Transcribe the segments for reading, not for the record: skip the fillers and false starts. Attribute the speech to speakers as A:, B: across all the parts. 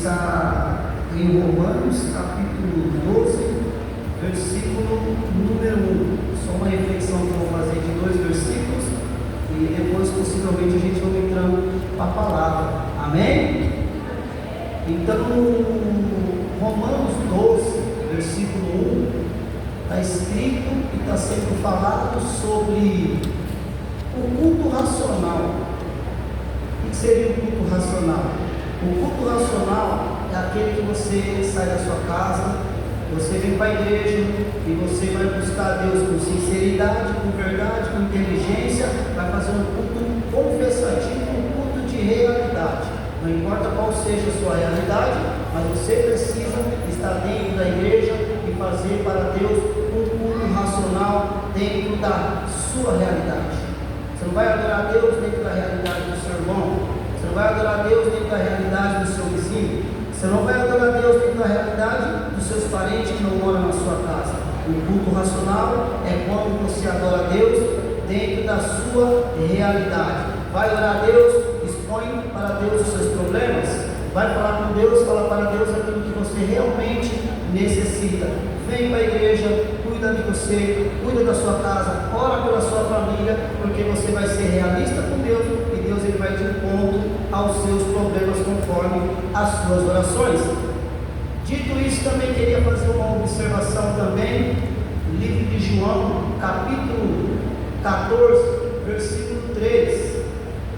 A: está em Romanos, capítulo 12, versículo número 1. Só uma reflexão que eu vou fazer de 2 versículos e depois, possivelmente, a gente vai entrando para a palavra. Amém? Então, Romanos 12, versículo 1, está escrito e está sendo falado sobre o culto racional. O que seria o culto racional? O culto racional é aquele que você sai da sua casa, você vem para a igreja e você vai buscar a Deus com sinceridade, com verdade, com inteligência, vai fazer um culto confessativo, um culto de realidade. Não importa qual seja a sua realidade, mas você precisa estar dentro da igreja e fazer para Deus um culto racional dentro da sua realidade. Você não vai adorar a Deus dentro da realidade do seu irmão, você não vai adorar a Deus dentro da realidade do seu vizinho, você não vai adorar a Deus dentro da realidade dos seus parentes que não moram na sua casa. O culto racional é quando você adora a Deus dentro da sua realidade. Vai orar a Deus, expõe para Deus os seus problemas, vai falar com Deus, fala para Deus aquilo que você realmente necessita. Vem para a igreja, cuida de você, cuida da sua casa, ora pela sua família, porque você vai ser realista com Deus e Deus ele vai de encontro aos seus problemas conforme as suas orações. Dito isso, também queria fazer uma observação também, livro de João, capítulo 14, versículo 3.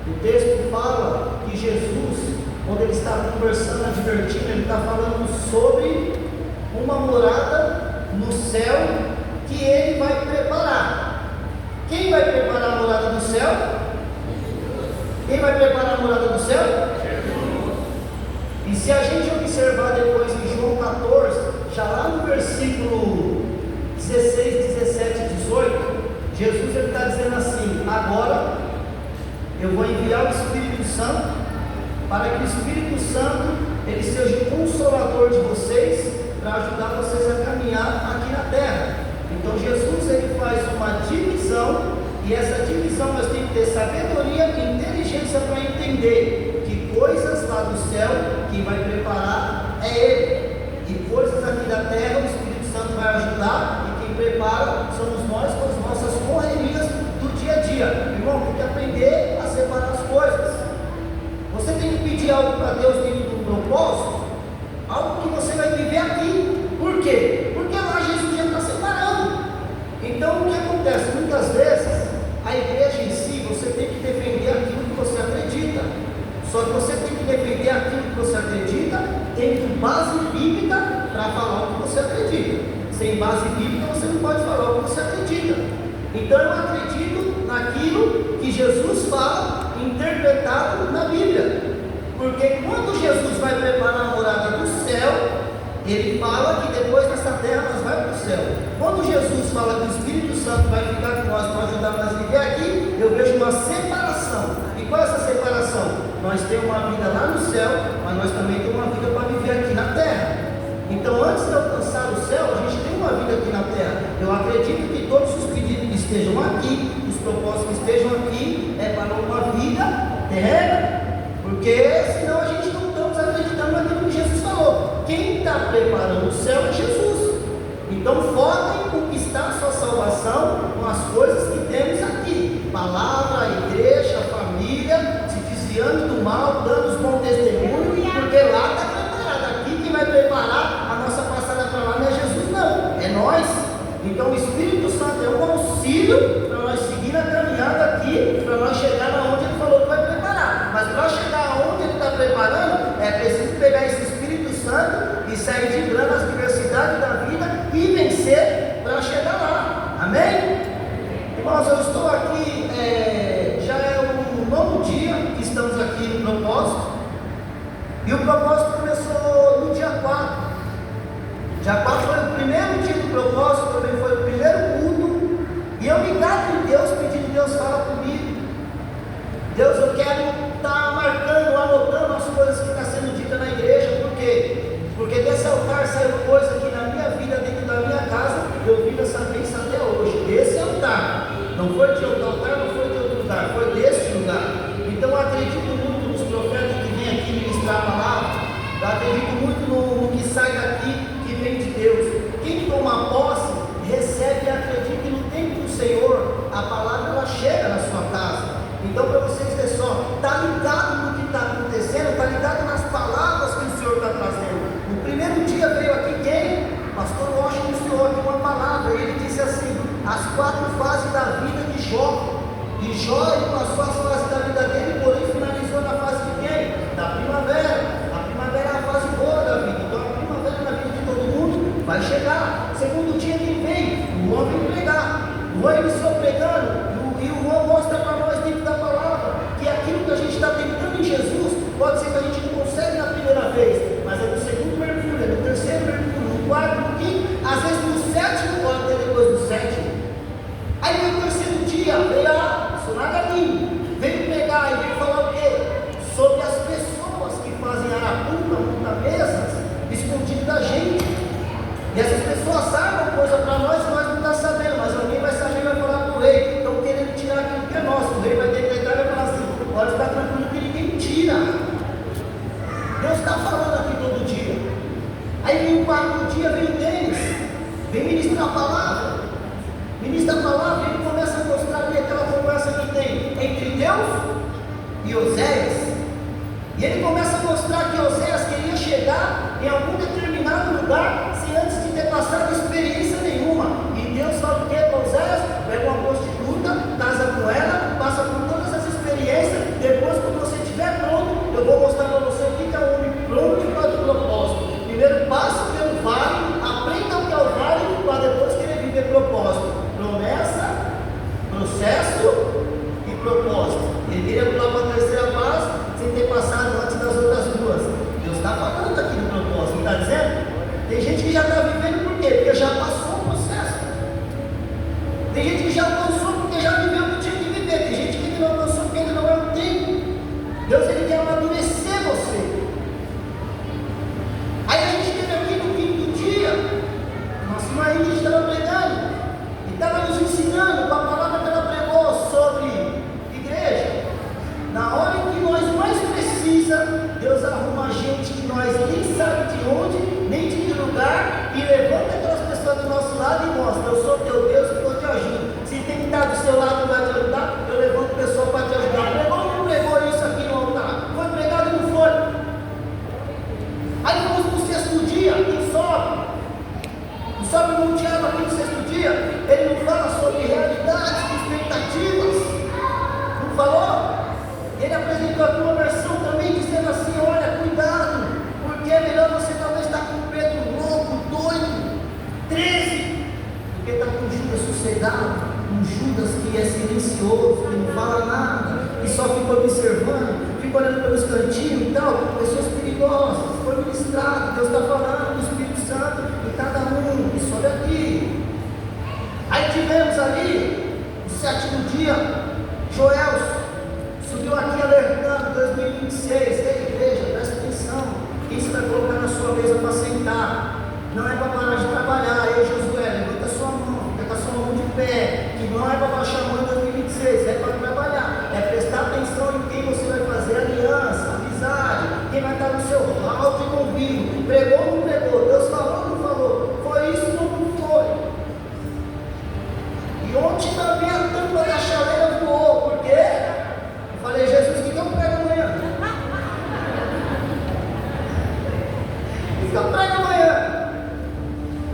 A: O texto fala que Jesus, quando ele está conversando, advertindo, ele está falando sobre uma morada no céu que ele vai preparar. Quem vai preparar a morada do céu? Quem vai preparar a morada do céu? E se a gente observar depois em João 14, já lá no versículo 16, 17 e 18, Jesus está dizendo assim: agora eu vou enviar o Espírito Santo, para que o Espírito Santo ele seja o consolador de vocês, para ajudar vocês a caminhar aqui na terra. Então Jesus ele faz uma divisão, e essa divisão nós temos que ter sabedoria e inteligência para entender que coisas lá do céu quem vai preparar é Ele, e coisas aqui da terra o Espírito Santo vai ajudar, e quem prepara somos nós com as nossas correrias do dia a dia. Irmão, tem que aprender a separar as coisas. Você tem que pedir algo para Deus dentro de um propósito, algo que você vai viver aqui. Por quê? Porque lá Jesus já está separando. Então o que acontece? Muitas vezes a igreja em si, você tem que defender aquilo que você acredita. Só que você tem que defender aquilo que você acredita tendo base bíblica para falar o que você acredita. Sem base bíblica você não pode falar o que você acredita. Então eu acredito naquilo que Jesus fala, interpretado na Bíblia. Porque quando Jesus vai preparar a morada do céu, ele fala que depois dessa terra nós vamos para o céu. Quando Jesus fala que o Espírito Santo vai ficar com nós para ajudar nós a viver aqui, eu vejo uma separação. E qual é essa separação? Nós temos uma vida lá no céu, mas nós também temos uma vida para viver aqui na terra. Então antes de alcançar o céu, a gente tem uma vida aqui na terra. Eu acredito que todos os pedidos que estejam aqui, os propósitos que estejam aqui, é para uma vida terrena. Porque senão a gente não estamos acreditando naquilo que Jesus falou. Quem está preparando o céu é Jesus. Então foca em conquistar a sua salvação com as coisas que temos aqui: palavra, igreja, família, se desviando do mal, dando os bons testemunhos, porque lá está preparado. Aqui quem vai preparar a nossa passada para lá não é Jesus não, é nós. Então o Espírito Santo é um auxílio para nós seguir a caminhada aqui, para nós chegar aonde ele falou que vai preparar. Mas para chegar aonde ele está preparando, é preciso pegar esse Espírito Santo e sair driblando as diversidades da vida e vencer para chegar lá. Amém? Irmãos, eu estou aqui, já é o 9º dia que estamos aqui no propósito, e o propósito começou no dia 4. Dia 4 foi o primeiro dia do propósito, também foi o primeiro culto, e eu ligado em Deus, pedindo: Deus, fala comigo. Deus, eu quero estar marcando, anotando as coisas que estão sendo ditas na igreja. Por quê? Porque desse altar saiu coisa que na minha vida, dentro da minha casa, eu vivo essa bênção até hoje. Desse altar, não foi de outro altar, não foi de outro lugar, foi desse lugar. Então eu acredito muito nos profetas que vêm aqui ministrar a palavra. Eu acredito muito no que sai daqui, que vem de Deus. Quem toma posse, recebe e acredita que no tempo do Senhor, a palavra ela chega na sua casa. Então, para vocês verem só, está ligado no que está acontecendo, está ligado nas palavras que o Senhor está trazendo. No primeiro dia veio aqui quem? Pastor Washington ensinou aqui uma palavra, ele disse assim, as 4 fases da vida de Jó. E Jó passou as fases da vida dele, porém finalizou na fase de quem? Da primavera. A primavera é a fase boa da vida, então a primavera na vida de todo mundo vai chegar. Segundo dia quem vem? O homem pregar. O homem iniciou pregando, e o homem mostra para nós dentro da palavra, que aquilo que a gente está tentando em Jesus, pode ser que a gente não consegue na primeira vez, mas é no segundo mergulho, é no terceiro mergulho, no quarto, no quinto, às vezes no sétimo, pode ter depois do sétimo. Aí no terceiro dia, veio a Sonagarim, veio pregar e veio falar o quê? Sobre as pessoas que fazem arapuca, muitas mesas, escondido da gente. E essas pessoas armam coisa para nós e nós não estamos sabendo, mas alguém vai saber e vai falar para o rei. Estão querendo tirar aquilo que é nosso. O rei vai decretar e vai falar assim: pode ficar tranquilo que ninguém tira. Deus está falando aqui todo dia. Aí vem o quarto dia, vem o Denis, vem ministrar a palavra. Ministra a palavra e ele começa a mostrar ali aquela conversa que tem entre Deus e Oséias. E ele começa a mostrar que Oséias queria chegar em algum determinado lugar sem antes de ter passado experiência nenhuma. E Deus fala o que para Oséias? Pega uma prostituta, casa com ela, passa por todas as experiências. Depois, quando você estiver pronto, eu vou mostrar para você o que é um homem pronto para o propósito. Primeiro passe pelo vale, aprenda o que é o vale, para depois querer viver propósito. Promessa, processo e propósito. Ele queria pular para a terceira fase sem ter passado antes das outras duas. Deus está falando aqui no propósito, está dizendo? Tem gente que já está vivendo por quê? Porque já passou o processo. Tem gente que já alcançou porque já viveu o que tinha que viver. Tem gente que não alcançou porque ainda não é o tempo. Deus ele quer amadurecer você. Aí a gente teve aqui no quinto dia, nossa irmã Ingrid estava pregando e estava nos ensinando com a palavra que ela pregou sobre igreja. Na hora em que nós mais precisa, Deus arruma gente que nós nem sabe de onde, nem de que lugar, e levanta aquelas pessoas do nosso lado e mostra: eu sou teu Deus e estou te ajudando. Se tem que estar do seu lado para te ajudar, eu levanto pessoa para te ajudar. Pregou ou não pregou isso aqui no altar? Foi pregado ou não foi? Aí vamos para o sexto dia, quem sobe? Não sobe no Tiago aqui no sexto dia? Ele não fala sobre realidades e expectativas. Não falou? Ele apresentou aqui uma versão também dizendo assim: olha, cuidado, porque é melhor você talvez estar com o Pedro louco, doido, 13, do que estar com Judas sossegado, um Judas que é silencioso, que não fala nada, que só fica observando, fica olhando pelos cantinhos e tal. Pessoas perigosas, foi ministrado, Deus está falando do Espírito Santo em cada um, isso olha aqui. Aí tivemos ali, no sétimo dia, Joel subiu aqui alertando 2026, ei igreja, presta atenção, quem você vai colocar na sua mesa para sentar? Não é para parar de trabalhar. Ei Josué, levanta a sua mão, fica com a sua mão de pé, que não é para baixar a mão em 2026, é para trabalhar, é prestar atenção em quem você vai fazer aliança, amizade, quem vai estar no seu hall de convívio. Pregou ou não pregou? Deus falou ou não falou? Foi isso ou não foi? E ontem também a tampa da chaleira voou, por quê? Eu falei: Jesus, o que eu prego amanhã? O que eu prego amanhã?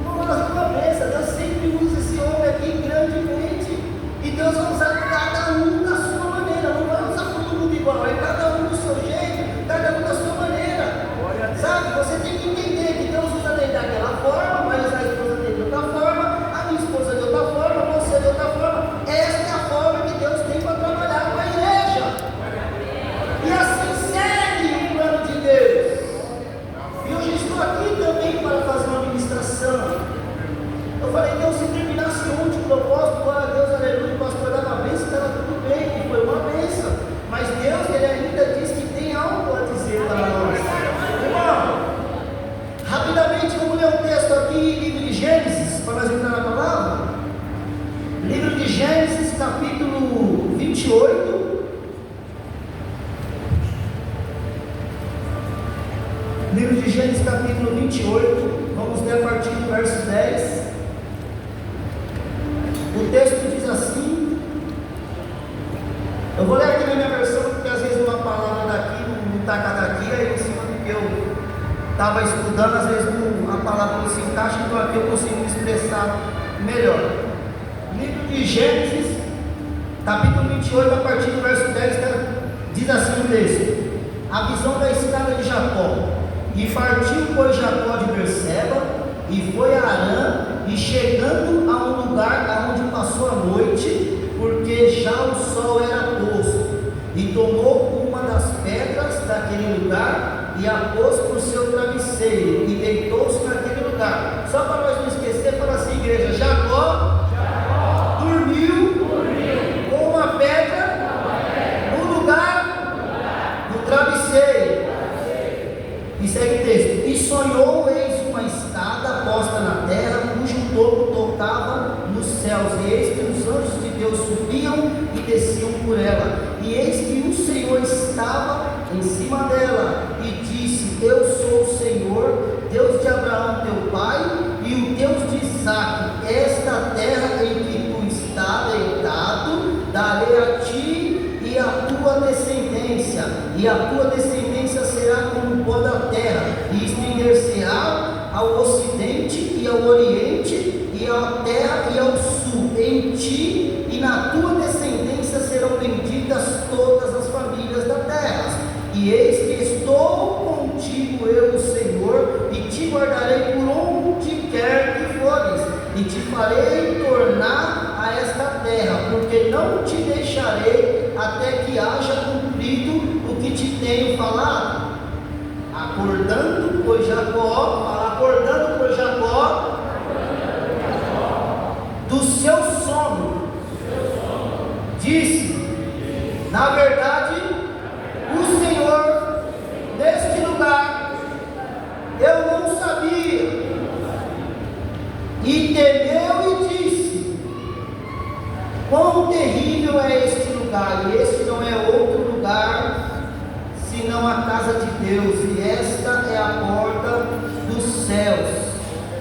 A: Vamos uma vez, Deus sempre usa esse homem aqui grandemente, e Deus vai usar cada um da sua maneira, não vai usar todo mundo igual, é cada um do seu jeito, cada um da sua maneira. Sabe, você tem que entender que Deus usa Livro de Gênesis capítulo 28, vamos ler a partir do verso 10. O texto diz assim, eu vou ler aqui na minha versão, porque às vezes uma palavra daqui não está cada aqui, aí em cima do que eu estava estudando, às vezes a palavra não se encaixa, então aqui eu consigo me expressar melhor. Livro de Gênesis, capítulo 28, a partir do verso 10, diz assim o texto: a visão da escada de Jacó. E partiu, pois, Jacó de Berseba, e foi a Harã, e chegando a um lugar onde passou a noite, porque já o sol era posto, e tomou uma das pedras daquele lugar, e a pôs por seu travesseiro, e deitou-se naquele lugar. Só para nós não esquecer, fala assim, igreja: Jacó dormiu com uma pedra no lugar do travesseiro. E segue o texto: e sonhou, eis uma escada posta na terra, cujo topo tocava nos céus, e eis que os anjos de Deus subiam e desciam por ela, e eis que o Senhor estava em cima dela, e disse: eu sou o Senhor, Deus de Abraão teu pai, e o Deus de Isaque. Esta terra em que tu está deitado, darei a ti e a tua descendência, e a tua descendência será como o pó da terra, e estender-se-á ao ocidente e ao oriente, e à terra e ao sul. Em ti e na tua descendência serão benditas todas as famílias da terra. E eis que estou contigo, eu, o Senhor, e te guardarei por onde quer que fores, e te farei tornar a esta terra, porque não te deixarei até que haja cumprido o que te tenho falado. Acordando, pois Jacó, do seu sono, disse: na verdade, o Senhor, neste lugar, eu não sabia. E temeu e disse: quão terrível é este lugar, e este não é outro lugar senão a casa de Deus, e esta é a porta dos céus.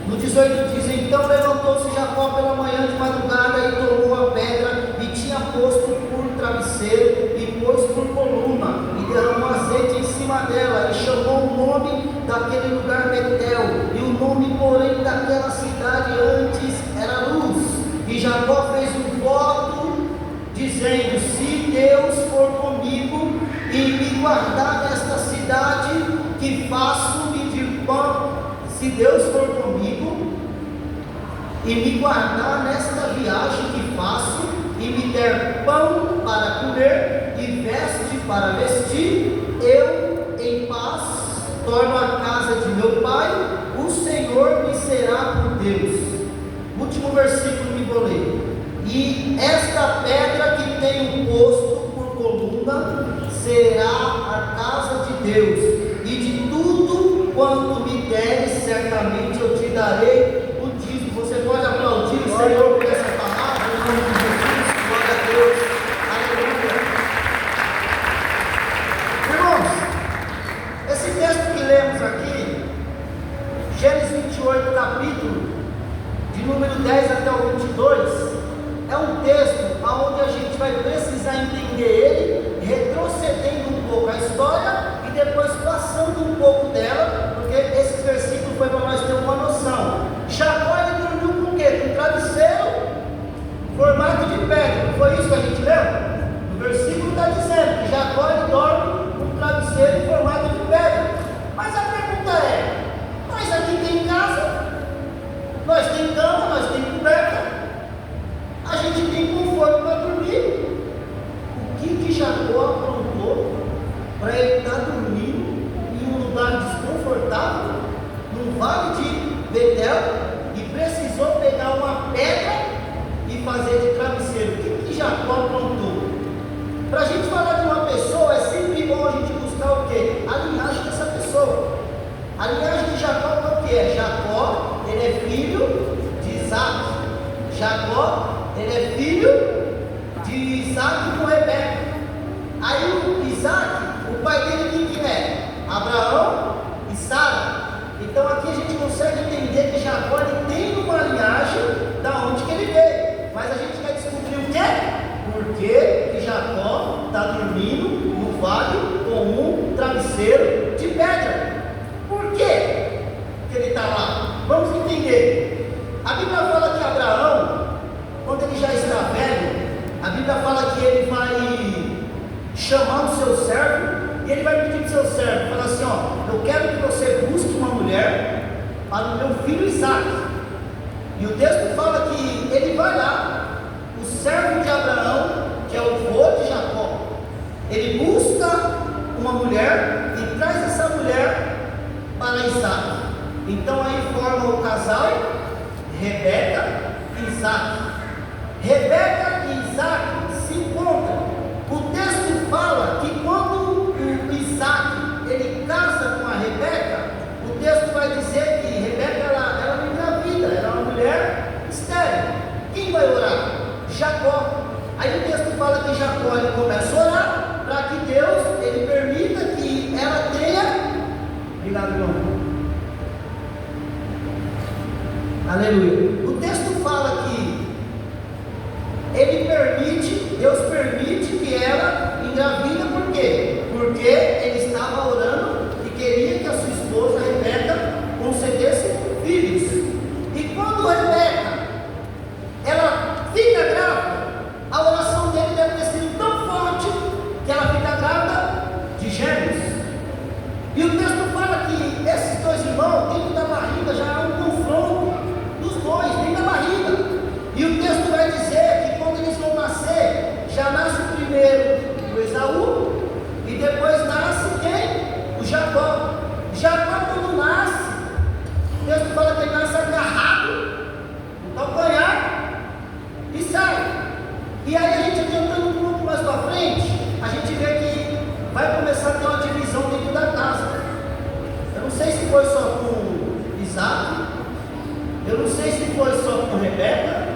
A: No 18 diz: então levantou-se Jacó pela manhã de madrugada, e tomou a pedra, e tinha posto por travesseiro, e pôs por coluna, e derramou azeite em cima dela, e chamou o nome daquele lugar Betel, e o nome, porém, daquela cidade antes era Luz. E Jacó fez um voto, dizendo: se Deus for comigo e me guardar nesta cidade que faço medir pão, se Deus for comigo e me guardar nesta viagem que faço, e me der pão para comer e veste para vestir, eu em paz torno à casa de meu pai, o Senhor me será por Deus. Último versículo que vou ler: e esta pedra que tenho posto por coluna será a casa de Deus, e de tudo quanto me deres, certamente eu te darei o dízimo. Você pode aplaudir o Senhor por essa palavra, em nome de Jesus. Glória a Deus, aleluia. Irmãos, esse texto que lemos aqui, Gênesis 28, capítulo de número 10 até o 22, é um texto onde a gente vai precisar entender ele, retrocedendo um pouco a história e depois passando um pouco dela, porque esses versículos foi para nós ter uma noção. Jacó, ele dormiu com o quê? Com um travesseiro formado de pedra. Foi isso que a gente leu? No versículo está dizendo que Jacó, ele dorme com um travesseiro formado de pedra. Mas a pergunta é: nós aqui tem casa, nós tem cama, nós tem coberta, a gente tem conforto para dormir. O que Jacó aprontou para ele estar dormindo em um lugar desconfortável, num vale de Betel, e precisou pegar uma pedra e fazer de travesseiro? O que Jacó aprontou? Para a gente falar de uma pessoa, é sempre bom a gente buscar o quê? A linhagem dessa pessoa. A linhagem de Jacó qual que é? Jacó, ele é filho de Isaac. Jacó, ele é filho de Isaac com Rebeca. Aí o Isaac, o pai dele quem que é? Abraão, Isaac. vale com um travesseiro de pedra. Por quê que ele está lá? Vamos entender. A Bíblia fala que Abraão, quando ele já está velho, a Bíblia fala que ele vai chamar o seu servo, e ele vai pedir para o seu servo, fala assim, ó, eu quero que você busque uma mulher para o meu filho Isaac. E o texto fala que ele vai lá, o servo de Abraão, que é o vô de Jacó, ele busca uma mulher e traz essa mulher para Isaac. Então aí forma o casal Rebeca e Isaac. Rebeca e Isaac se encontram. O texto fala que quando o Isaac ele casa com a Rebeca, o texto vai dizer que Rebeca ela não engravida, ela é uma mulher estéril. Quem vai orar? Jacó. Aí o texto fala que Jacó ele começa a orar para que Deus ele permita que ela tenha. Obrigado, irmão. Aleluia. O texto fala que Deus permite que ela engravida, por quê? Porque ele estava orando e queria que a sua esposa Rebeca concedesse filhos. E quando Rebeca ela fica grávida, a oração dele deve ter sido tão forte que ela fica grávida de gêmeos. E o texto fala que esses dois irmãos, dentro da barriga, já há um confronto dos dois, dentro da barriga. E o texto vai dizer que quando eles vão nascer, já nasce primeiro o Esaú, e depois nasce quem? O Jacó. Jacó, quando nasce, o texto fala que ele nasce agarrado no calcanhar e sai. E aí a gente adiantando um pouco mais para frente, a gente vê que vai começar a ter uma divisão dentro da casa. Eu não sei se foi só com Isaac, eu não sei se foi só com Rebeca,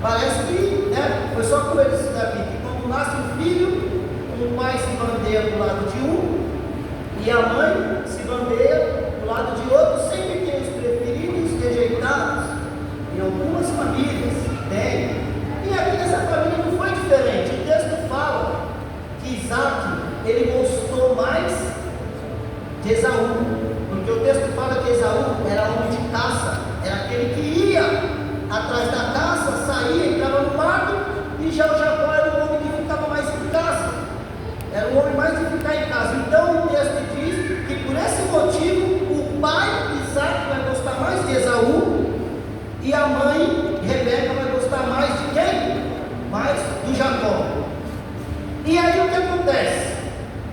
A: parece que foi só com eles daqui, que quando nasce um filho, o pai se bandeia do lado de um, e a mãe se bandeia do lado de outro, sempre tem os preferidos, rejeitados, em algumas famílias tem. E aqui nessa família não foi diferente. O texto fala que Isaac, ele gostou mais de Esaú, porque o texto fala que Esaú era homem de caça, era aquele que ia atrás da caça, saía, entrava no mato, e já o Jacó era o homem que ficava mais em casa, era o homem mais de ficar em casa. Então o texto diz que por esse motivo o pai Isaac vai gostar mais de Esaú, e a mãe Rebeca vai gostar mais de quem? Mais do Jacó. E aí o que acontece?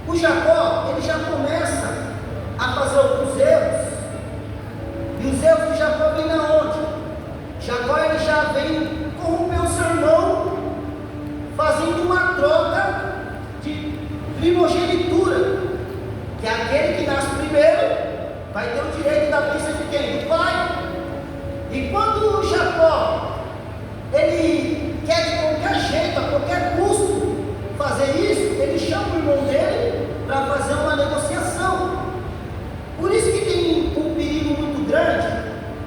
A: O Jacó, ele já começa a fazer alguns erros, e os erros de Jacó vêm na onde? Jacó ele já vem corromper o seu irmão, fazendo uma troca de primogenitura, que é aquele que nasce primeiro vai ter o direito da bênção de quem? Do pai. E quando o Jacó ele quer de qualquer jeito, a qualquer custo fazer isso, ele chama o irmão dele para fazer uma negociação. Por isso que tem um perigo muito grande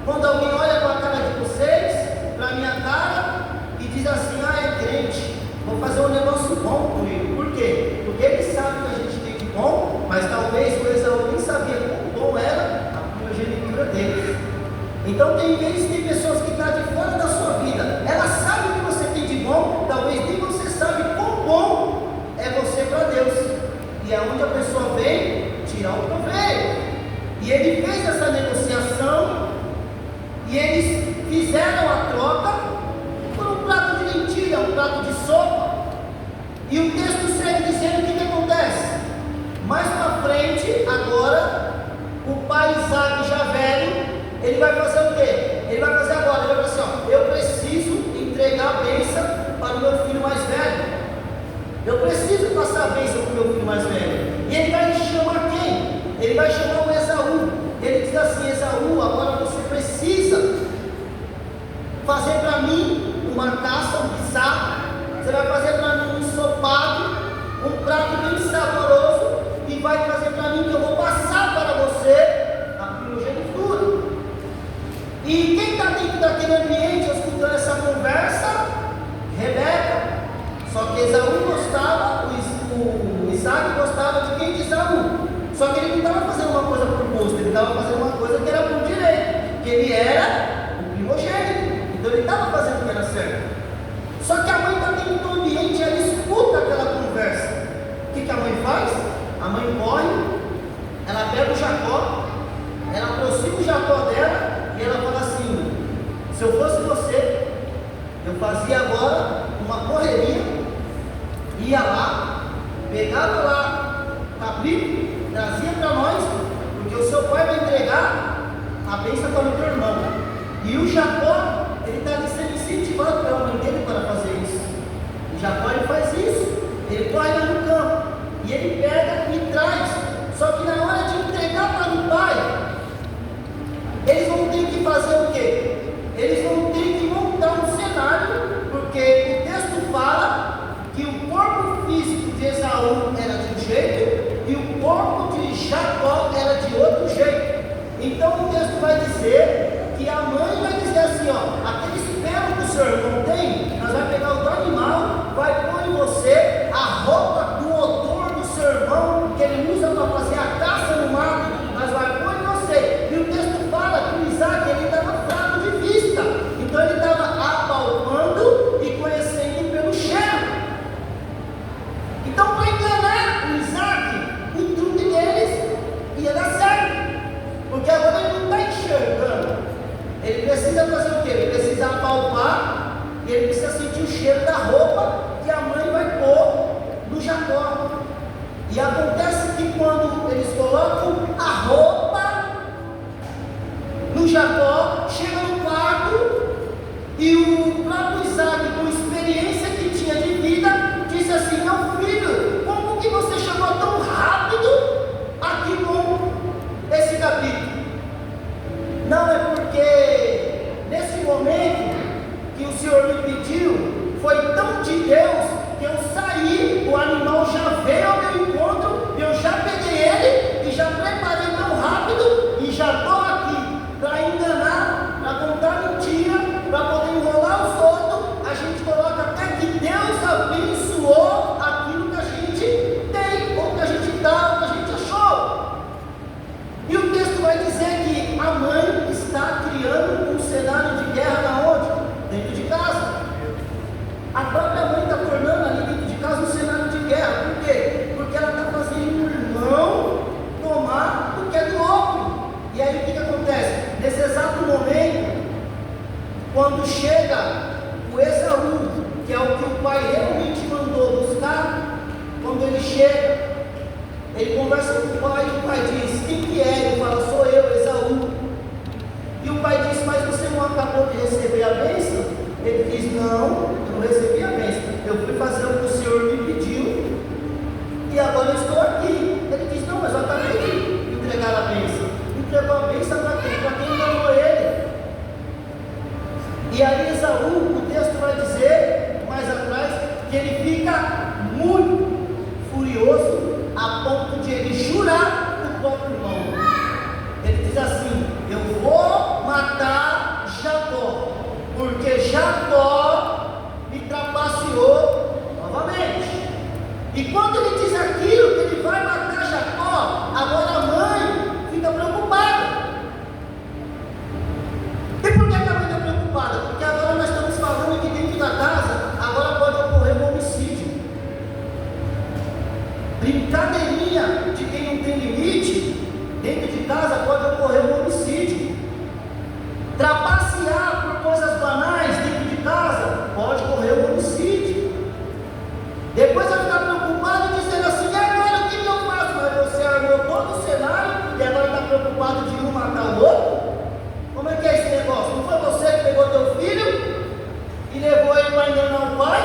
A: quando alguém olha com a cara de vocês para a minha cara e diz assim: ah, é crente, vou fazer um negócio bom comigo. Por quê? Porque ele sabe que a gente tem de bom, mas talvez o Esaú nem sabia quão bom era a primogenitura dele. Então tem vezes que tem pessoas que estão de fora da sua vida, ela sabe o que você tem de bom, talvez nem você sabe quão bom é você para Deus, e é onde a pessoa vem tirar o proveito. E ele fez essa negociação, e eles fizeram a troca por um prato de lentilha, um prato de sopa. E o texto segue dizendo o que acontece. Mais para frente, agora, o pai Isaac já velho, ele vai fazer o quê? Ele vai fazer agora, ele vai fazer assim, ó, eu preciso entregar a bênção para o meu filho mais velho. Eu preciso passar a bênção para o meu filho mais velho. E ele vai chamar quem? Ele vai chamar o Esaú. Ele diz assim: Esaú, agora você precisa fazer para mim uma caça, um guisado. Você vai fazer para mim um ensopado, um prato bem saboroso, e vai fazer para mim que eu vou passar para você a primogenitura. E quem está dentro daquele ambiente escutando essa conversa? Rebeca. Só que Esaú gostava, o justo, ele estava fazendo uma coisa que era por direito, que ele era o primogênito, então ele estava fazendo o que era certo. Só que a mãe está dentro do ambiente e ela escuta aquela conversa. O que a mãe faz? A mãe corre, ela pega o Jacó, ela aproxima o Jacó dela e ela fala assim: se eu fosse você, eu fazia agora uma correria, ia lá, pegava lá cabrito, trazia para nós, porque o seu pai vai entregar a bênção para o teu irmão. E o Jacó, ele está ali sendo incentivado pela mãe dele para fazer isso. O Jacó, ele faz isso, ele corre lá no campo, e ele pega e traz. Só que na hora de entregar para o pai, eles vão ter que fazer o quê? Eles vão ter que montar um cenário, porque o texto fala que o corpo físico de Esaú era de um jeito e o corpo de Jacó era de outro jeito. Então o texto vai dizer que a mãe vai dizer assim: ó, aqueles pelos que o seu irmão tem, nós vamos pegar o do animal, vai pôr em você a roupa do odor do seu irmão, que ele usa para fazer a caça no mato, nós vai pôr em você. E o texto fala que o Isaac, ele estava fraco de vista, então ele estava apalpando e conhecendo pelo cheiro. Então, para enganar o Isaac, o truque deles ia dar certo, porque agora ele não está enxergando, ele precisa fazer o quê? Ele precisa apalpar e ele precisa sentir o cheiro da roupa que a mãe vai pôr no Jacó. E acontece que quando eles colocam a roupa no Jacó, chega no quarto e o próprio Isaac, com experiência que tinha de vida, disse assim: meu filho, como que você chegou tão rápido aqui com esse capítulo? Não, é porque nesse momento que o Senhor me pediu, foi tão de Deus que eu saí, o animal já veio ao meu encontro, eu já peguei ele e já preparei tão rápido e já estou aqui para enganar, para contar mentira, para poder enrolar os outros. A gente coloca até que Deus abençoou aquilo que a gente tem, ou que a gente dá, ou que a gente achou. E o texto vai dizer que a mãe está criando um cenário de guerra na onde? Dentro de casa. A própria mãe está tornando ali dentro de casa um cenário de guerra. Por quê? Porque ela está fazendo um irmão tomar o que é do outro. E aí o que acontece? Nesse exato momento, quando chega o Esaú, que é o que o pai realmente mandou buscar, quando ele chega, ele conversa com o pai diz: quem que é? Ele fala: sou eu, Esaú. E o pai diz: mas você não acabou de receber a bênção? Ele diz: não, eu não recebi a bênção, eu fui fazer o que o Senhor me pediu e agora eu estou aqui. Ele diz: não, mas eu acabei de entregar a bênção. Entregou a bênção para quem? Para quem enganou ele. E aí Esaú, o texto vai dizer mais atrás, que ele fica muito furioso a ponto de ele jurar o próprio irmão. Ele diz assim: eu vou matar Jacó, porque Jacó me trapaceou novamente. E quando ele diz aquilo, que ele vai matar Jacó, agora a mãe fica preocupada. E por que a mãe está preocupada? Porque agora nós estamos falando que dentro da casa, agora pode ocorrer um homicídio. Brincadeirinha de quem não tem limite, dentro de casa pode ocorrer um homicídio. Trapacear por coisas banais dentro de casa pode ocorrer um homicídio. Depois vai ficar preocupado dizendo assim: e agora o que eu faço? Mas você armou todo o cenário e agora está preocupado de um matar o outro? Como é que é esse negócio? Não foi você que pegou teu filho e levou ele para enganar o pai?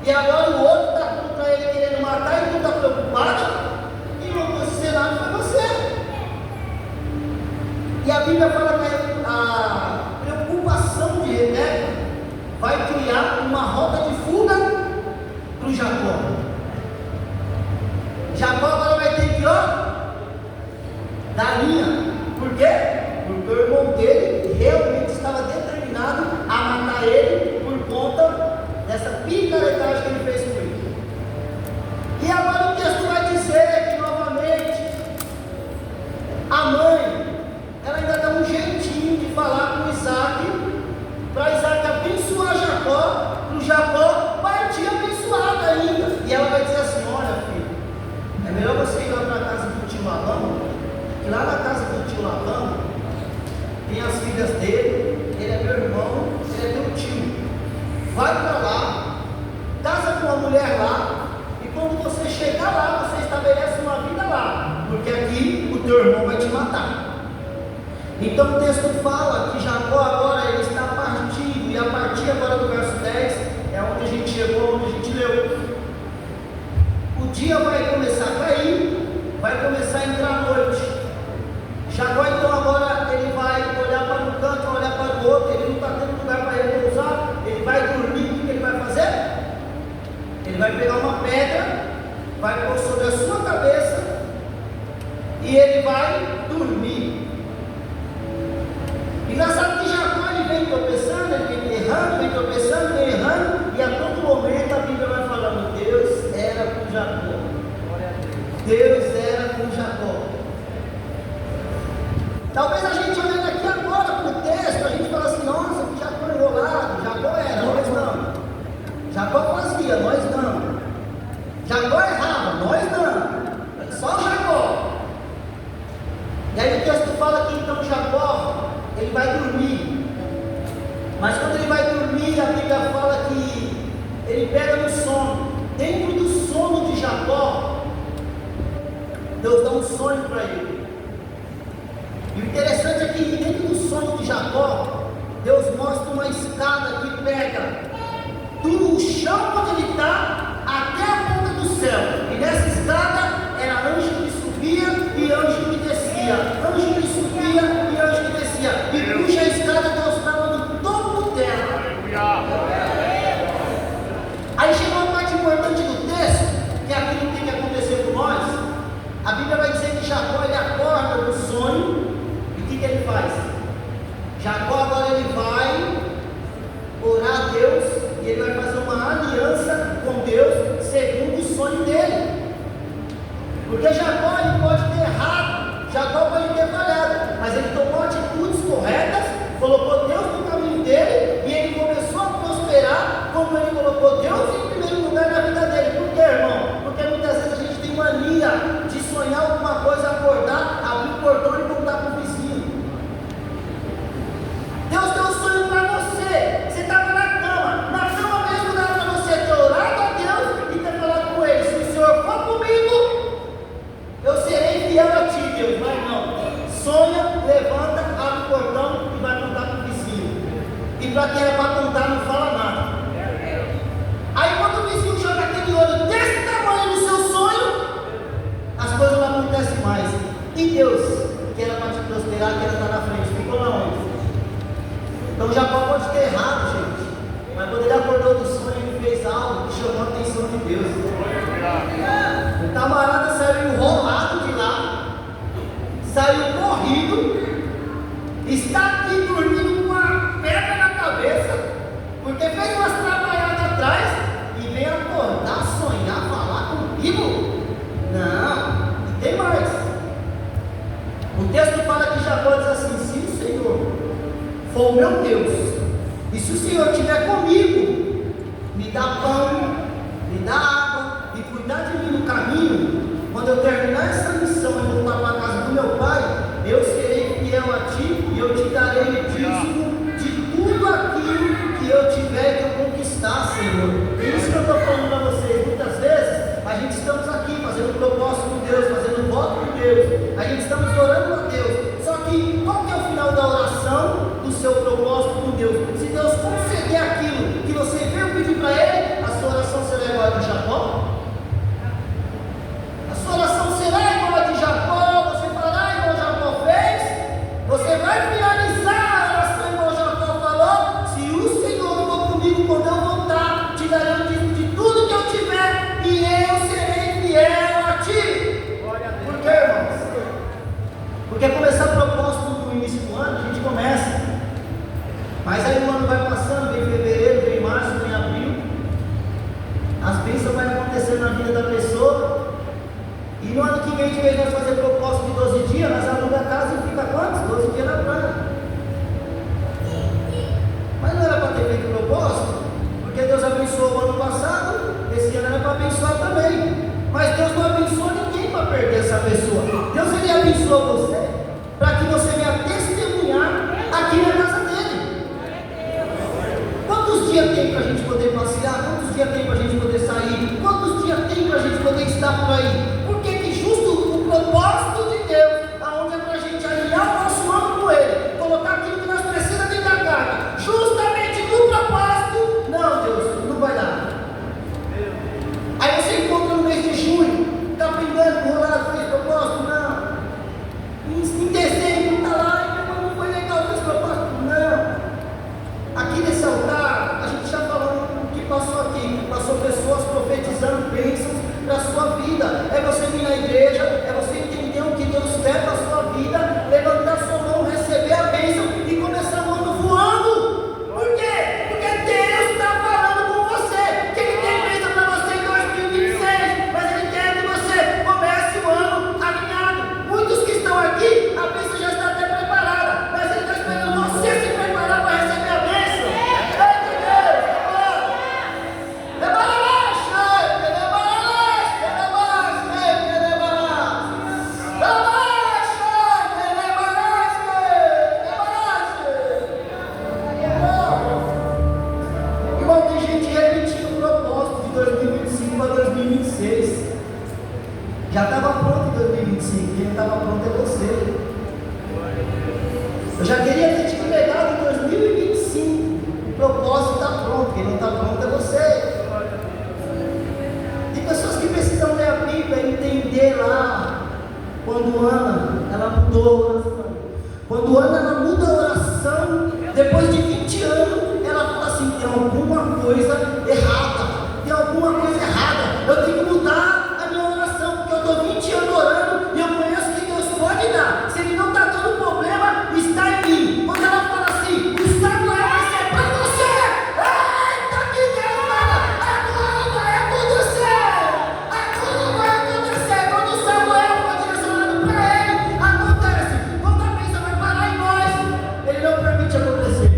A: E agora o outro está contra ele querendo matar e tu está preocupado? Quem montou esse cenário foi você. E a Bíblia fala que a preocupação de Rebeca vai criar uma rota de fuga para o Jacó. Jacó agora vai ter que dar linha. Por quê? Porque o irmão dele realmente estava determinado a matar ele por conta dessa picaretagem que ele fez com ele. E agora o texto vai dizer que novamente a mãe que lá na casa do tio Labão, tem as filhas dele, ele é meu irmão, ele é meu tio. Vai para lá, casa com uma mulher lá, e quando você chegar lá, você estabelece uma vida lá, porque aqui o teu irmão vai te matar. Então o texto fala que Jacó agora ele está partindo, e a partir agora do verso 10 é onde a gente chegou, onde a gente leu. O dia vai começar a cair, vai começar a entrar a noite. Jacó então agora ele vai olhar para um canto, olhar para o outro, ele não está tendo lugar para repousar, ele vai dormir. O que ele vai fazer? Ele vai pegar uma pedra, vai pôr sobre a sua cabeça e ele vai dormir. Engraçado que Jacó ele vem tropeçando, ele vem errando, vem tropeçando, vem errando, e a todo momento a Bíblia vai falando: Deus era com Jacó. Deus era com Jacó. Talvez a gente olhando aqui agora para o texto, a gente fala assim: nossa, que Jacó enrolado. Jacó era, nós não. Jacó fazia, nós não. Jacó errava, nós não. Só Jacó. E aí o texto fala que então Jacó ele vai dormir. Mas quando ele vai dormir, a Bíblia fala que ele pega no sono. Dentro do sono de Jacó, Deus dá um sonho para ele. E o interessante é que dentro do sonho de Jacó, Deus mostra uma escada que pega do chão onde ele está até a ponta do céu. E nessa escada era anjo que subia e anjo que descia. Anjo que subia e anjo que descia. E puxa a escada, Deus estava no topo dela. Aí chegou uma parte importante do texto, que é aquilo que tem que acontecer com nós. A Bíblia vai dizer que Jacó ele acorda do sonho. E o que ele faz? Jacó agora ele vai orar a Deus e ele vai fazer uma aliança com Deus segundo o sonho dele. Porque Jacó ele pode ter errado, Jacó pode ter falhado, mas ele tomou atitudes corretas, colocou Deus no caminho dele e ele começou a prosperar como ele colocou Deus em primeiro lugar na vida dele. Por quê, irmão? Porque muitas vezes a gente tem mania de sonhar alguma coisa, acordar, abrir o portão e contar para o vizinho. Deus deu um sonho para você. Você estava na cama mesmo dava para você ter orado a Deus e ter falado com ele: se o Senhor for comigo, eu serei fiel a ti, Deus. Mas não, sonha, levanta, abre o portão e vai contar para o vizinho. E para quem é para contar, não fala nada. Aí quando o vizinho joga aquele olho desse tamanho no seu sonho, as coisas não acontecem mais. E Deus, que era para te prosperar, que era estar na frente, ficou na onde? Então Jacó pode ter errado, gente, mas quando ele acordou do sonho, ele fez algo que chamou a atenção de Deus. O camarada saiu enrolado de lá, saiu corrido, está aqui dormindo com uma pedra na cabeça, porque fez umas trabalhadas atrás e vem acordar, sonhar, falar comigo. Não, tem mais. O texto fala que Jacó diz assim: se o Senhor for o meu Deus, e se o Senhor estiver comigo, me dá pão, me dá água, e cuidar de mim no caminho, quando eu terminar essa missão e voltar para a casa do meu pai, eu serei fiel a ti e eu te darei o dízimo de tudo aquilo que eu tiver que eu conquistar, Senhor. É isso que eu estou falando para vocês. Muitas vezes a gente estamos aqui fazendo propósito com Deus, fazendo voto com Deus, a gente estamos orando a Deus. Só que qual que é o final da oração do seu propósito com Deus? Se Deus conceder aquilo que você veio pedir para Ele, a sua oração será igual a de Jacó? A sua oração será igual a de Jacó? Você fará igual Jacó fez? Você vai finalizar a oração igual Jacó falou? Se o Senhor for comigo quando eu voltar, te darei o dízimo de tudo que eu tiver e eu serei fiel a ti. Por quê, irmãos? Porque começar propósito no início do ano, a gente começa. Mas aí o ano vai passando, vem fevereiro, vem março, vem abril. As bênçãos vão acontecendo na vida da pessoa. E no ano que vem, de vez nós fazer propósito de 12 dias, nós alugamos a casa e fica quantos? 12 dias na praia. Mas não era para ter feito propósito, porque Deus abençoou o ano passado, esse ano era para abençoar também. Mas Deus não abençoa ninguém para perder essa pessoa. Deus ele abençoa abençoa você para que você venha testemunhar aqui na casa dele. Quantos dias tem para a gente poder passear? Quantos dias tem para a gente poder sair? Quantos dias tem para a gente poder estar por aí? Por que justo o propósito de Deus, aonde é para a gente alinhar o nosso ano com Ele, colocar aquilo que nós precisamos dentro da carne, justamente no propósito, não, Deus, não vai dar. Aí você encontra no mês de junho, está brigando, enrolado, fez propósito? Não. Em dezembro está lá, mas não foi legal, fez propósito? Não. Aqui nesse altar, a gente já falou o que passou aqui, passou pessoas profetizando bênçãos para a sua vida. É você vir na igreja, é você entender o que Deus quer para a sua vida, levantar sua mão, receber a bênção e começar o ano voando. Por quê? Porque Deus está falando com você, que Ele tem bênção para você em 2026, mas Ele quer que você comece o ano alinhado. Muitos que estão aqui, a bênção já está até preparada, mas Ele está esperando você se preparar para receber a bênção. Eita Deus! Já estava pronto em 2025, quem não estava pronto é você. Eu já queria ter te entregado em 2025. O propósito está pronto, quem não está pronto é você. Tem pessoas que precisam ler a Bíblia e entender lá. Quando Ana, ela mudou a oração. Quando Ana, ela muda a oração, depois de 20 anos, ela fala assim: tem alguma coisa errada. Tem alguma coisa errada. Eu tenho que mudar. Eu estou 20 anos orando e eu conheço que Deus pode dar. Se Ele não está dando problema, está em mim. Quando ela fala assim, o estado vai ser para você. Eita, que Deus fala, agora vai acontecer. Agora vai acontecer. Quando Samuel foi direcionado para ele, acontece. Quando a bênção vai parar em nós, Ele não permite acontecer.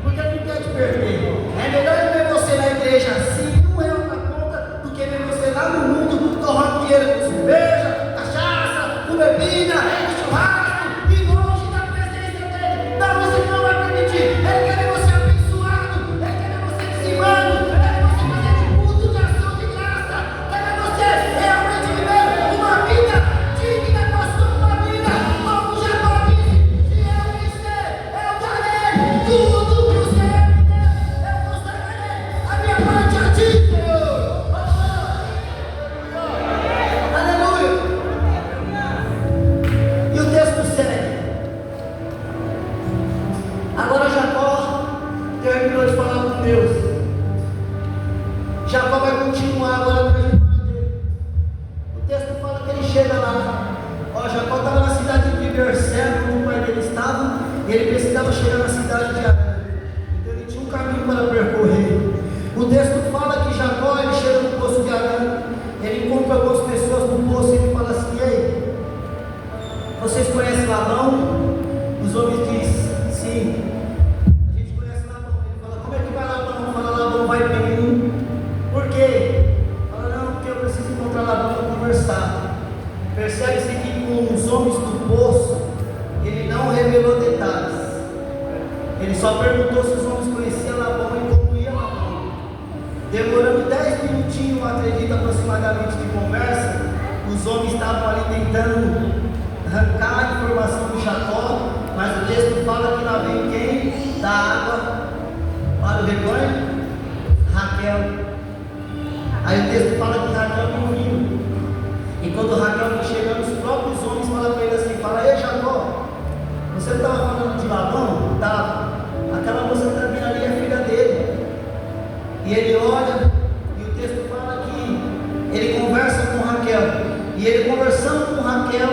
A: Porque Ele não quer te perder. É melhor ver você na igreja assim, não é outra conta, do que ver você lá no mundo torrando dinheiro com cerveja, cachaça, com bebida, churrasco, e longe da presença dele. Não, isso Ele não vai permitir. Ele quer ver você abençoado, Ele quer ver você dizimando, Ele quer ver você fazendo culto de ação de graça, quer ver você realmente viver uma vida digna com a sua família. Como Jacó disse: se eu vencer, eu darei tudo que o Senhor me deu, eu consagrarei a minha parte a ti, Senhor. E o texto segue. Agora Jacó terminou de falar com Deus. Jacó vai continuar agora para a trajetória dele. O texto fala que ele chega lá. Jacó estava na cidade de Berseba, onde o pai dele estava, e ele precisava chegar na cidade de Arã. Então ele tinha um caminho para percorrer. O texto fala que Jacó, ele chega no poço de Arã, ele encontra algumas pessoas no poço e ele fala assim: ei, vocês conhecem Labão? Os homens dizem: sim. A gente conhece Labão. Ele fala: como é que vai Labão? Fala: Labão vai bem. Por quê? Fala: não, porque eu preciso encontrar Labão para conversar. Percebe-se que com os homens do poço, ele não revelou detalhes. Ele só perguntou se os homens conheciam Labão e como ia Labão. Demorando 10 minutinhos, acredito, aproximadamente de conversa, os homens estavam ali tentando arrancar a informação de Jacó, mas o texto fala que lá vem quem? Da água para o rebanho? Raquel. Aí o texto fala que Raquel não viu. E quando Raquel foi chegando, os próprios homens falam para ele assim: fala: ei Jacó, você não estava falando de Labão? Estava. Aquela moça que está vindo ali é filha dele. E ele olha, e o texto fala que ele conversa com Raquel. E ele conversando com Raquel,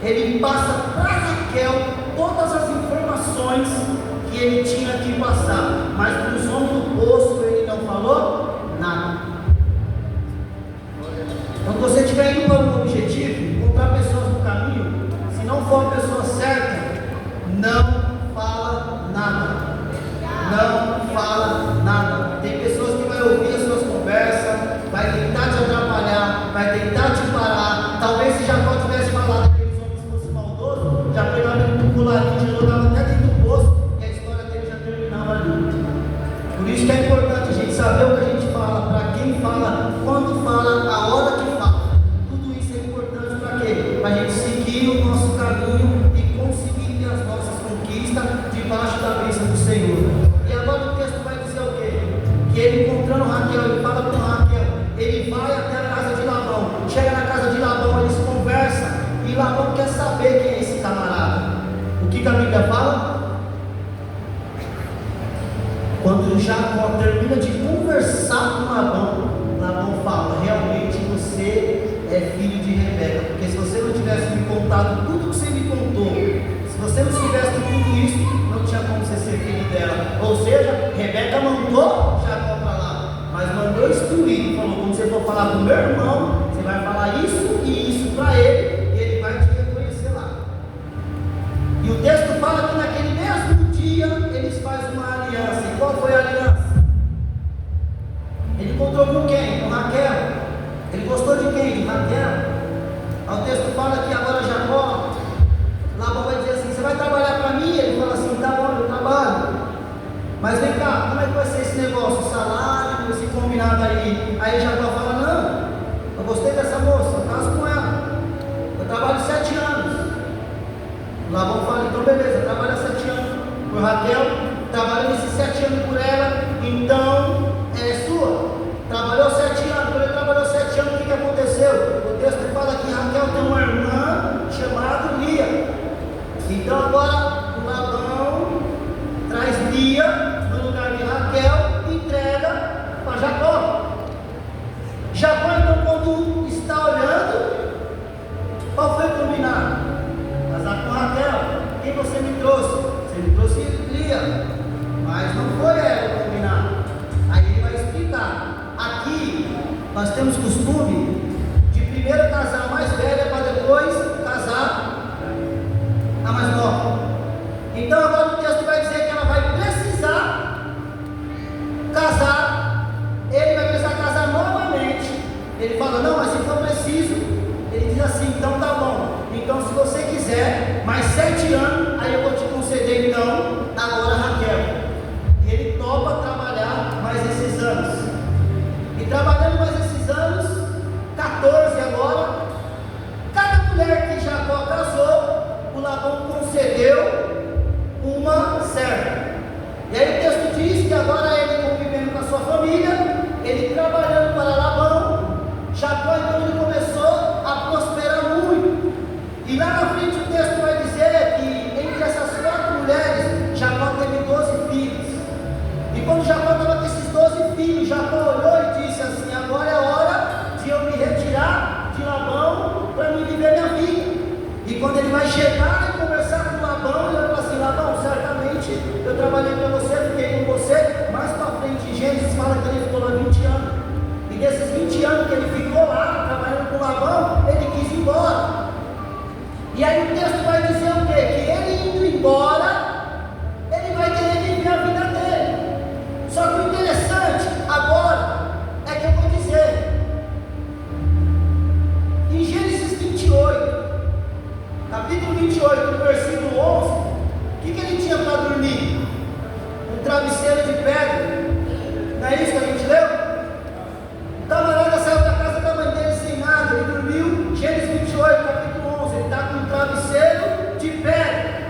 A: ele passa para Raquel todas as informações que ele tinha que passar. Mas para os homens do poço ele não falou nada. Quando você estiver indo para um objetivo, encontrar pessoas no caminho, se não for a pessoa certa, não fala nada. Não fala nada. Tem pessoas que vão ouvir as suas conversas, vai tentar te atrapalhar, vai tentar te parar. Talvez se Jacó tivesse falado, aqueles homens fossem caminho e conseguir ter as nossas conquistas debaixo da bênção do Senhor. E agora o texto vai dizer o quê? Que ele encontrando Raquel, ele fala com Raquel, ele vai até a casa de Labão, chega na casa de Labão, eles conversam, e Labão quer saber quem é esse camarada. O que a Bíblia fala? Quando Jacó termina de conversar com Labão, Labão fala: realmente você é filho de Rebeca, porque se você não tivesse me contado tudo que você me contou, se você não soubesse tudo isso, não tinha como você ser filho dela. Ou seja, Rebeca mandou Jacó para lá, mas mandou instruir, falou: quando você for falar com meu irmão, você vai falar isso e isso para ele, e ele vai te reconhecer lá. E o texto fala que naquele mesmo dia eles fazem uma aliança. E qual foi a aliança? Ele encontrou com quem? Com Raquel. Ele gostou de quem? De Raquel. O texto fala que agora Jacó, Labão vai dizer assim: você vai trabalhar para mim? Ele fala assim: tá bom, eu trabalho. Mas vem cá, como é que vai ser esse negócio? O salário, esse combinado aí. Aí Jacó fala: não, eu gostei dessa moça, eu caso com ela. Eu trabalho 7 anos. Labão fala: então beleza, trabalha 7 anos por Raquel, trabalhando esses 7 anos por ela, então é sua. Trabalhou 7 anos, quando ele trabalhou 7 anos, o que aconteceu? O texto fala que Raquel tem uma irmã chamada Lia. Então agora o Labão traz Lia no lugar de Raquel e entrega para Jacó. Jacó então, quando está olhando, qual foi o combinado? Casar com Raquel. Quem você me trouxe? Você me trouxe Lia, mas não foi ela o combinado. Aí ele vai explicar. Aqui nós temos costume de primeiro casar a mais velha para depois casar a mais nova. Então agora o texto vai dizer que ela vai precisar casar, ele vai precisar casar novamente. Ele fala: não, mas se for preciso, ele diz assim: então tá bom, então se você quiser mais 7 anos, aí eu vou te conceder então agora Raquel. E ele topa trabalhar mais esses anos. E trabalhando mais esses anos, 14 agora, cada mulher que Jacó casou, o Labão concedeu uma serva. E aí o texto diz que agora ele convivendo com a sua família, ele trabalhando para Labão, Jacó então ele começou a prosperar muito. E lá na frente o texto vai dizer que entre essas 4 mulheres, Jacó teve 12 filhos. E quando Jacó estava com esses 12 filhos, Jacó olhou e disse assim: agora é hora de eu me retirar de Labão para me viver minha vida. E quando ele vai chegar e conversar com Labão, ele vai falar assim: Labão, certamente eu trabalhei para você, fiquei com você. Mais para frente em Gênesis fala que ele ficou lá 20 anos. E desses 20 anos que ele ficou lá trabalhando com Labão, ele quis ir embora. E aí o texto vai dizer o quê? Que ele indo embora, ele vai querer viver a vida dele. Só que o interessante agora é que eu vou dizer, em Gênesis 28, capítulo 28, versículo 11, o que ele tinha para dormir? Um travesseiro de pedra. Não é isso que a gente leu? O camarada saiu da casa da mãe dele sem nada, ele dormiu. Gênesis 28, capítulo 11, ele está com um travesseiro de pedra.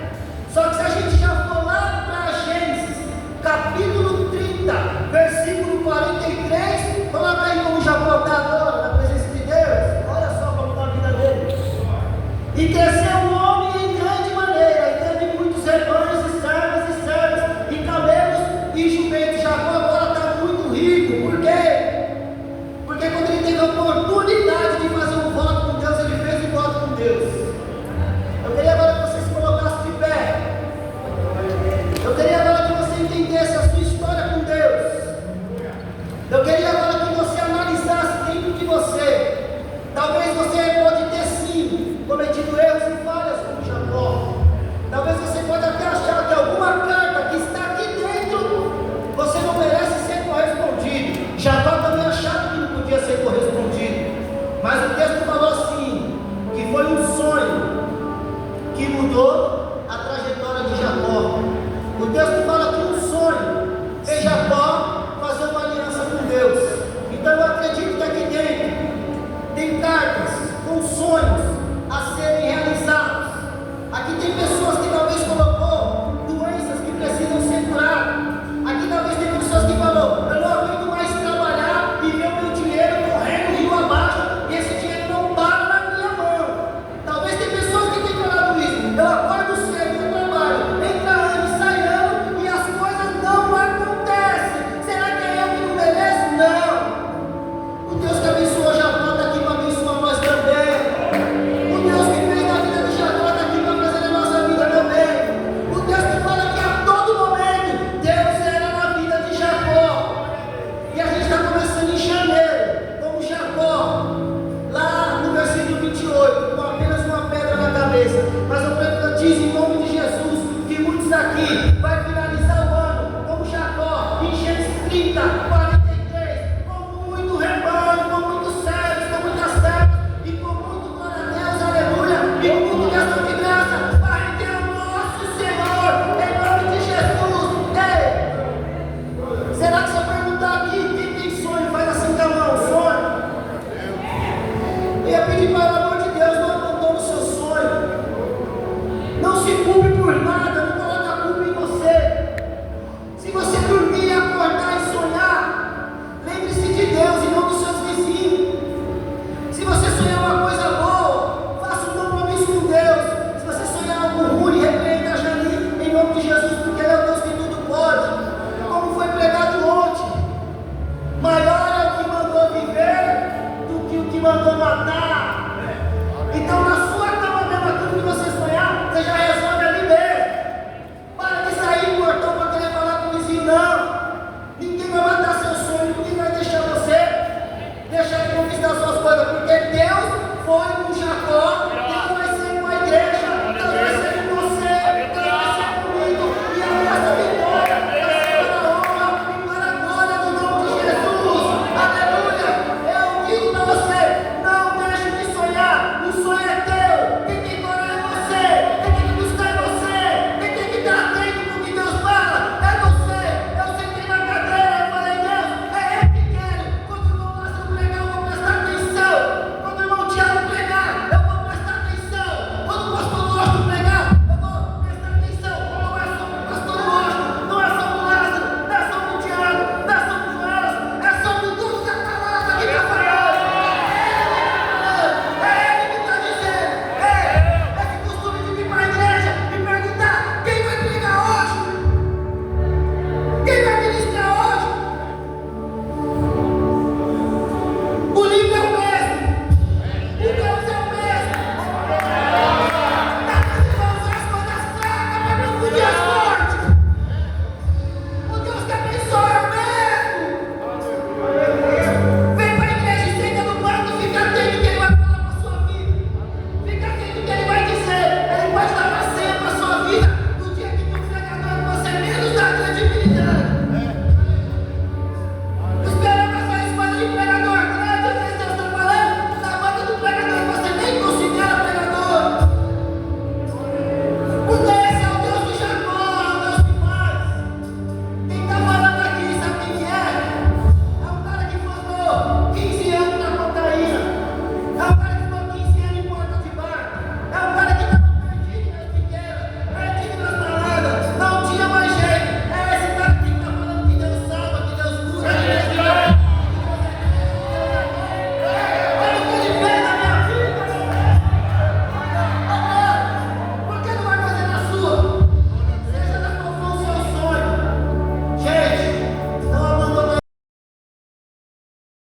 A: Só que se a gente já for lá para Gênesis, capítulo 30, versículo 43, fala aí como Jacó está agora, na presença de Deus. Olha só como está a vida dele. E cresceu o homem em grande maneira, e teve muitos rebanhos e servas, e camelos e jumentos. Jacó agora está muito rico. Por quê? Porque quando ele teve a oportunidade de fazer um voto com Deus, ele fez um voto com Deus. Eu queria agora que você se colocasse de pé. Eu queria agora que você entendesse a sua história com Deus. Eu queria agora que você analisasse dentro de você. Talvez você pode ter sim cometido erros e falhas como Jacó. Talvez você pode até achar que alguma carta que está aqui dentro, você não merece ser correspondido. Jacó também achava que não podia ser correspondido. Mas o texto falou assim, que foi um sonho que mudou